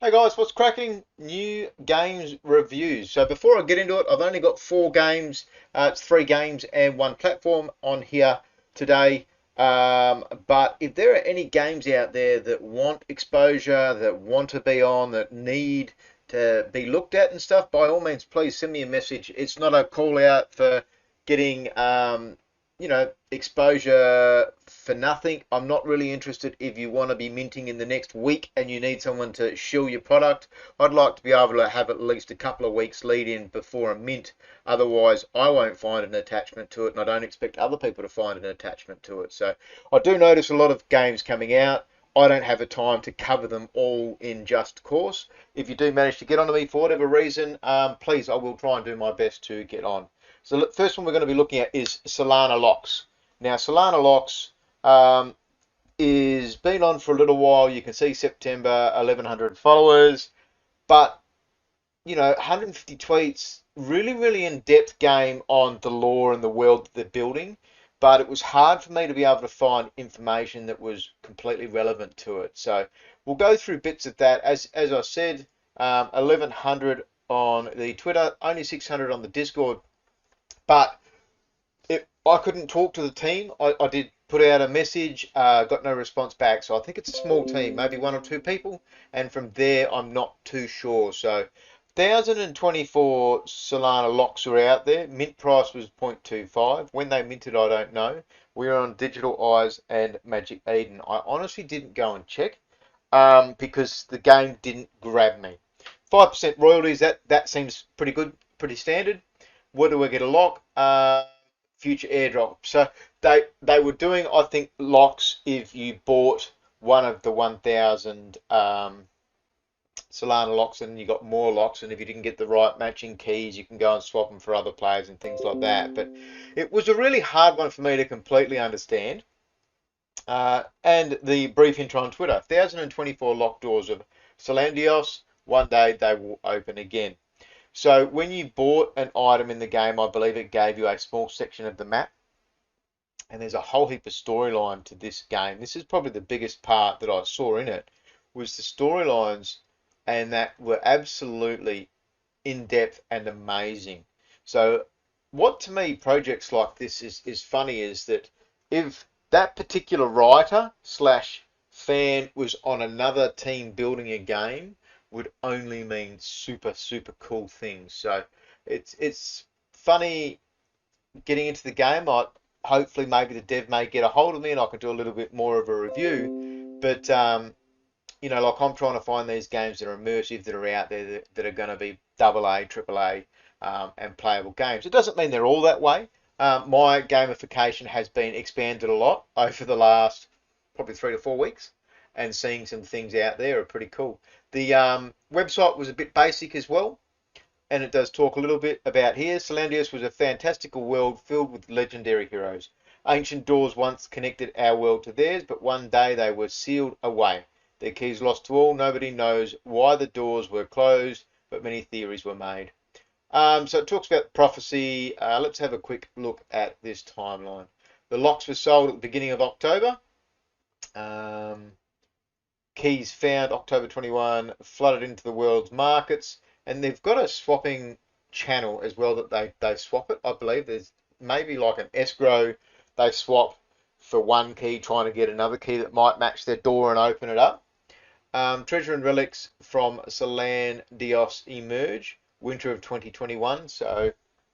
Hey guys, what's cracking? New games reviews. So before I get into it, I've only got four games. It's three games and one platform on here today. But if there are any games out there that want exposure, that want to be on, that need to be looked at and stuff, by all means, please send me a message. It's not a call out for getting exposure for nothing. I'm not really interested if you want to be minting in the next week and you need someone to shill your product. I'd like to be able to have at least a couple of weeks lead in before a mint. Otherwise, I won't find an attachment to it, and I don't expect other people to find an attachment to it. So I do notice a lot of games coming out. I don't have a time to cover them all in just course. If you do manage to get onto me for whatever reason, please, I will try and do my best to get on. So the first one we're going to be looking at is Solana locks. Now, Solana locks is been on for a little while. You can see September, 1,100 followers, but 150 tweets, really in-depth game on the lore and the world that they're building. But it was hard for me to be able to find information that was completely relevant to it. So we'll go through bits of that. As I said, 1,100 on the Twitter, only 600 on the Discord. But I couldn't talk to the team. I did put out a message, got no response back. So I think it's a small team, maybe one or two people. And from there, I'm not too sure. So 1,024 Solana locks are out there. Mint price was 0.25. When they minted, I don't know. We're on Digital Eyes and Magic Eden. I honestly didn't go and check because the game didn't grab me. 5% royalties, that seems pretty good, pretty standard. Where do I get a lock? Future airdrop. So they were doing, I think, locks if you bought one of the 1,000 Solana locks and you got more locks, and if you didn't get the right matching keys, you can go and swap them for other players and things like that. But it was a really hard one for me to completely understand. And the brief intro on Twitter: 1,024 locked doors of Solandios. One day they will open again. So when you bought an item in the game, I believe it gave you a small section of the map. And there's a whole heap of storyline to this game. This is probably the biggest part that I saw in it, was the storylines, and that were absolutely in-depth and amazing. So what to me projects like this is funny is that if that particular writer slash fan was on another team building a game, would only mean super cool things. So it's funny getting into the game. Hopefully maybe the dev may get a hold of me and I can do a little bit more of a review. But like I'm trying to find these games that are immersive, that are out there, that are going to be AA, AAA, and playable games. It doesn't mean they're all that way. My gamification has been expanded a lot over the last probably 3 to 4 weeks, and seeing some things out there are pretty cool. The website was a bit basic as well, and it does talk a little bit about here. Solandios was a fantastical world filled with legendary heroes. Ancient doors once connected our world to theirs, but one day they were sealed away. Their keys lost to all. Nobody knows why the doors were closed, but many theories were made. So it talks about prophecy. Let's have a quick look at this timeline. The locks were sold at the beginning of October. Keys found October 21, flooded into the world's markets, and they've got a swapping channel as well that they swap it. I believe there's maybe like an escrow they swap for one key, trying to get another key that might match their door and open it up. Treasure and relics from Solandios emerge, winter of 2021. So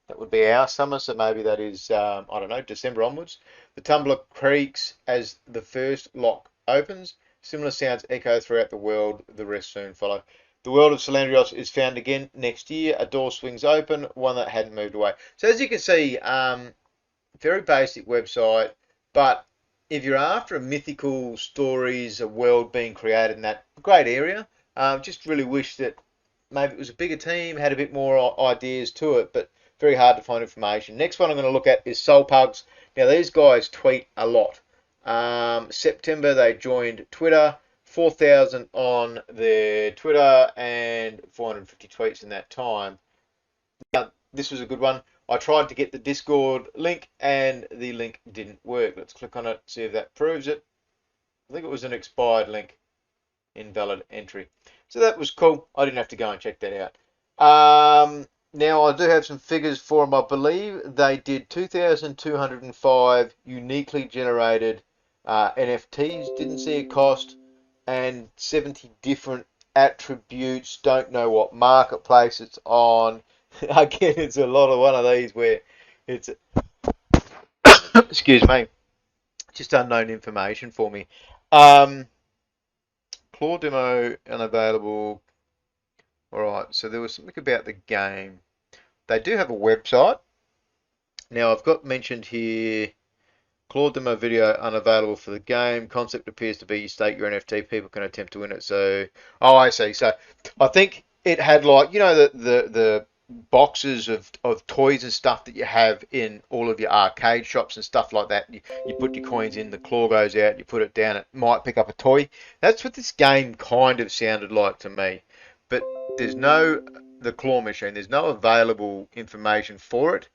that would be our summer. So maybe that is, I don't know, December onwards. The tumbler creaks as the first lock opens. Similar sounds echo throughout the world. The rest soon follow. The world of Solandrios is found again next year. A door swings open, one that hadn't moved away. So as you can see, very basic website, but if you're after a mythical stories, a world being created in that great area, just really wish that maybe it was a bigger team, had a bit more ideas to it, but very hard to find information. Next one I'm going to look at is SolPugs. Now these guys tweet a lot. September they joined Twitter, 4,000 on their Twitter and 450 tweets in that time. Now, this was a good one. I tried to get the Discord link and the link didn't work. Let's click on it, see if that proves it. I think it was an expired link. Invalid entry. So that was cool. I didn't have to go and check that out. Now I do have some figures for them. I believe they did 2,205 uniquely generated NFTs. Didn't see a cost, and 70 different attributes. Don't know what marketplace it's on. Again, it's a lot of one of these where it's excuse me, just unknown information for me. Claw demo unavailable. All right, so there was something about the game. They do have a website. Now I've got mentioned here, Claw demo video unavailable for the game. Concept appears to be you stake your NFT, people can attempt to win it. So, oh, I see. So I think it had like, the boxes of toys and stuff that you have in all of your arcade shops and stuff like that. You put your coins in, the claw goes out, you put it down, it might pick up a toy. That's what this game kind of sounded like to me. But there's no, the claw machine, there's no available information for it.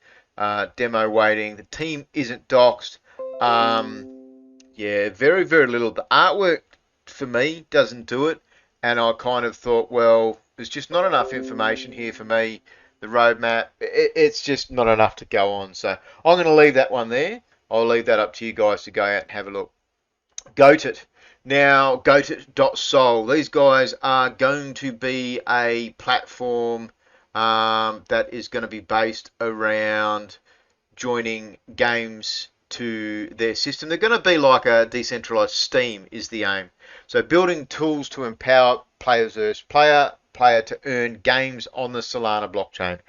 Demo waiting. The team isn't doxed. Yeah, very, very little. The artwork for me doesn't do it, and I kind of thought, well, there's just not enough information here for me. The roadmap, it's just not enough to go on. So I'm going to leave that one there. I'll leave that up to you guys to go out and have a look. Goated. Now, Goated.sol. These guys are going to be a platform that is going to be based around joining games to their system. They're going to be like a decentralized Steam is the aim. So building tools to empower players versus player to earn games on the Solana blockchain.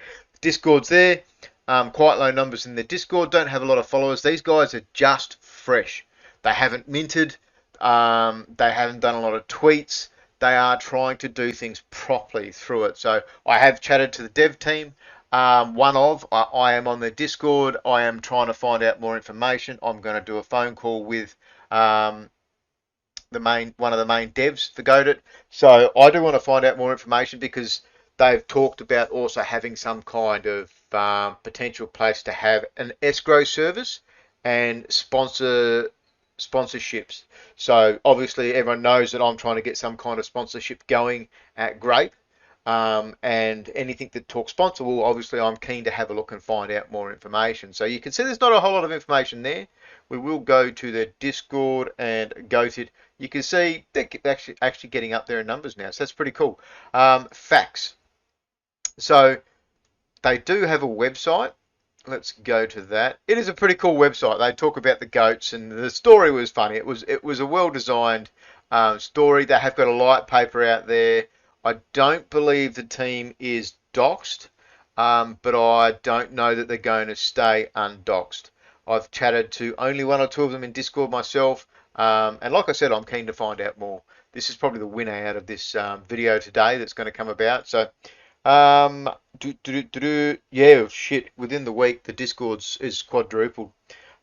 Discord's there. Quite low numbers in their Discord. Don't have a lot of followers. These guys are just fresh. They haven't minted. They haven't done a lot of tweets. They are trying to do things properly through it. So I have chatted to the dev team. I am on their Discord. I am trying to find out more information. I'm going to do a phone call with one of the main devs for Godit. So I do want to find out more information because they've talked about also having some kind of potential place to have an escrow service and sponsorships. So obviously everyone knows that I'm trying to get some kind of sponsorship going at Grape. And anything that talks sponsor, well, obviously I'm keen to have a look and find out more information. So you can see there's not a whole lot of information there. We will go to the Discord and Goated. You can see they're actually getting up there in numbers now, so that's pretty cool. Facts. So they do have a website. Let's go to that. It is a pretty cool website. They talk about the goats, and the story was funny. It was a well designed story. They have got a light paper out there. I don't believe the team is doxed, but I don't know that they're going to stay undoxed. I've chatted to only one or two of them in Discord myself, and like I said, I'm keen to find out more. This is probably the winner out of this video today that's going to come about. So, yeah, shit. Within the week, the Discord is quadrupled.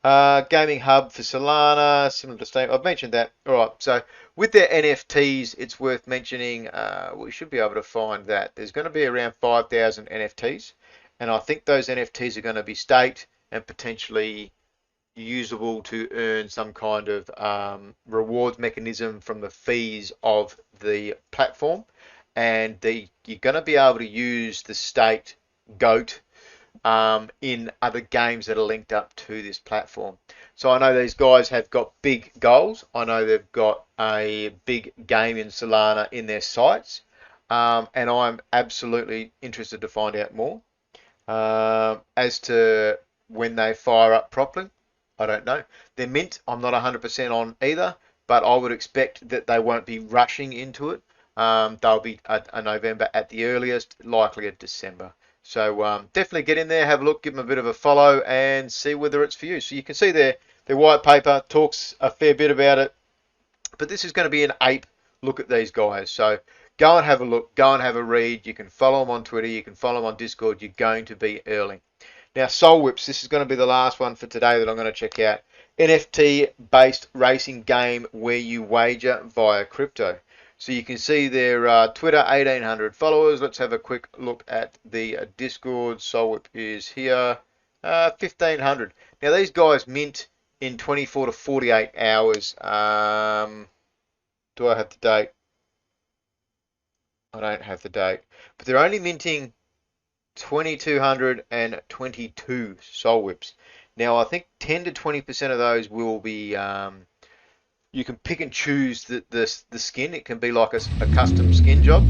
Gaming hub for Solana, similar to Steam. I've mentioned that. All right. So with their NFTs, it's worth mentioning. We should be able to find that there's going to be around 5,000 NFTs, and I think those NFTs are going to be staked and potentially usable to earn some kind of rewards mechanism from the fees of the platform, and you're going to be able to use the staked GOAT in other games that are linked up to this platform. So I know these guys have got big goals. I know they've got a big game in Solana in their sights, and I'm absolutely interested to find out more. As to when they fire up properly, I don't know. Their mint, I'm not 100% on either, but I would expect that they won't be rushing into it. They'll be a November at the earliest, likely a December. So definitely get in there, have a look, give them a bit of a follow, and see whether it's for you. So you can see their white paper talks a fair bit about it, but this is going to be an ape look at these guys. So go and have a look, go and have a read. You can follow them on Twitter, you can follow them on Discord. You're going to be early. Now, SolWhips, this is going to be the last one for today that I'm going to check out. NFT-based racing game where you wager via crypto. So you can see their Twitter, 1,800 followers. Let's have a quick look at the Discord. SolWhip is here, 1,500. Now, these guys mint in 24 to 48 hours. Do I have the date? I don't have the date, but they're only minting 2,222 SolWhips. Now, I think 10 to 20% of those will be, you can pick and choose the skin. It can be like a custom skin job.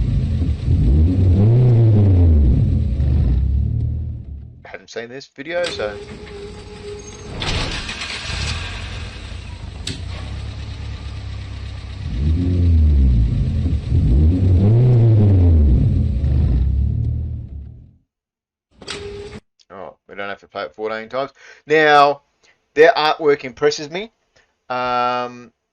I hadn't seen this video, so. Oh, we don't have to play it 14 times. Now, their artwork impresses me.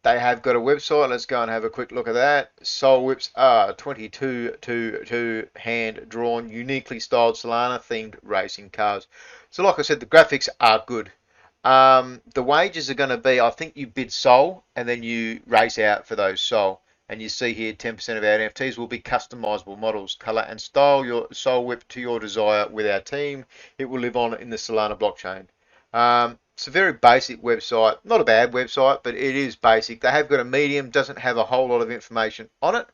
They have got a website. Let's go and have a quick look at that. SolWhips are 22 to hand-drawn, uniquely styled Solana-themed racing cars. So like I said, the graphics are good. The wages are going to be, I think you bid Sol, and then you race out for those Sol. And you see here 10% of our NFTs will be customizable models, color and style your SolWhip to your desire with our team. It will live on in the Solana blockchain. It's a very basic website, not a bad website, but it is basic. They have got a Medium, doesn't have a whole lot of information on it.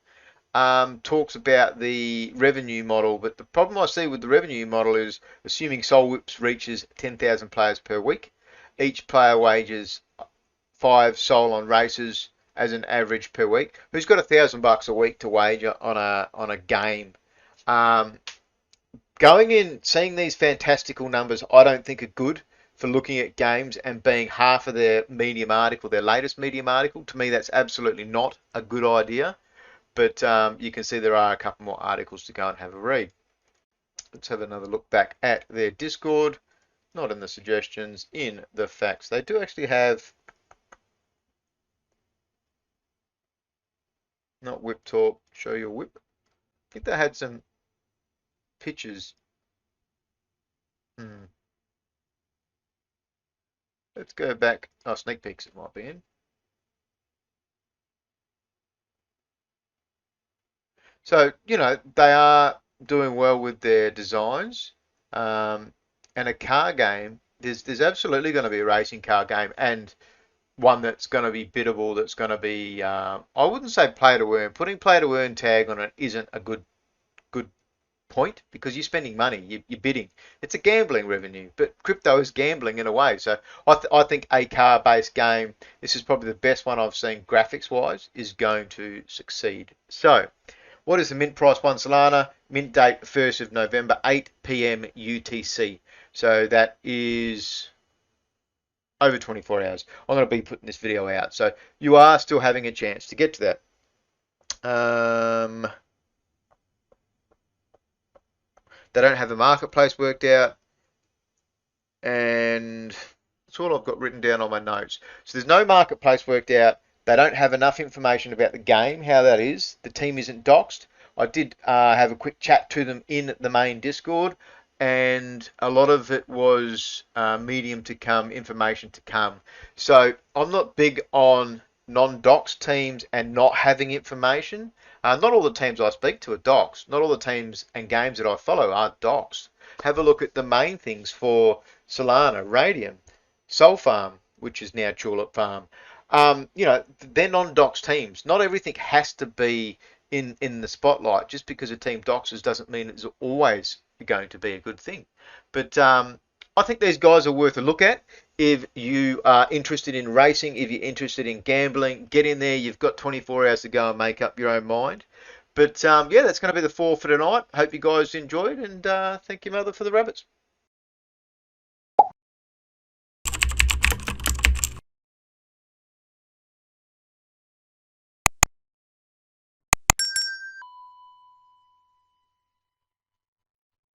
Talks about the revenue model, but the problem I see with the revenue model is assuming SolWhips reaches 10,000 players per week. Each player wages 5 Sol on races as an average per week. Who's got $1,000 a week to wager on a game? Going in, seeing these fantastical numbers, I don't think are good for looking at games and being half of their Medium article, their latest Medium article. To me, that's absolutely not a good idea. But you can see there are a couple more articles to go and have a read. Let's have another look back at their Discord. Not in the suggestions, in the facts. They do actually have, not whip talk, show your whip. I think they had some pictures. Let's go back. Oh, sneak peeks it might be in. So, you know, they are doing well with their designs. And a car game, there's absolutely going to be a racing car game and one that's going to be biddable, that's going to be, I wouldn't say play to earn. Putting play to earn tag on it isn't a good point because you're spending money, you're bidding. It's a gambling revenue, but crypto is gambling in a way. So I think a car-based game, this is probably the best one I've seen graphics-wise, is going to succeed. So what is the mint price? One Solana, mint date 1st of November, 8 p.m. UTC. So that is over 24 hours. I'm going to be putting this video out. So you are still having a chance to get to that. They don't have a marketplace worked out. And that's all I've got written down on my notes. So there's no marketplace worked out. They don't have enough information about the game, how that is. The team isn't doxed. I did have a quick chat to them in the main Discord, and a lot of it was medium to come, information to come. So I'm not big on non-doxed teams and not having information. Not all the teams I speak to are doxed. Not all the teams and games that I follow are doxed. Have a look at the main things for Solana, Radium, Soul Farm, which is now Tulip Farm. You know, they're non-doxed teams. Not everything has to be in the spotlight. Just because a team doxes doesn't mean it's always going to be a good thing. But I think these guys are worth a look at. If you are interested in racing, if you're interested in gambling, get in there. You've got 24 hours to go and make up your own mind. But yeah, that's going to be the 4 for tonight. Hope you guys enjoyed, and thank you, Mother, for the rabbits.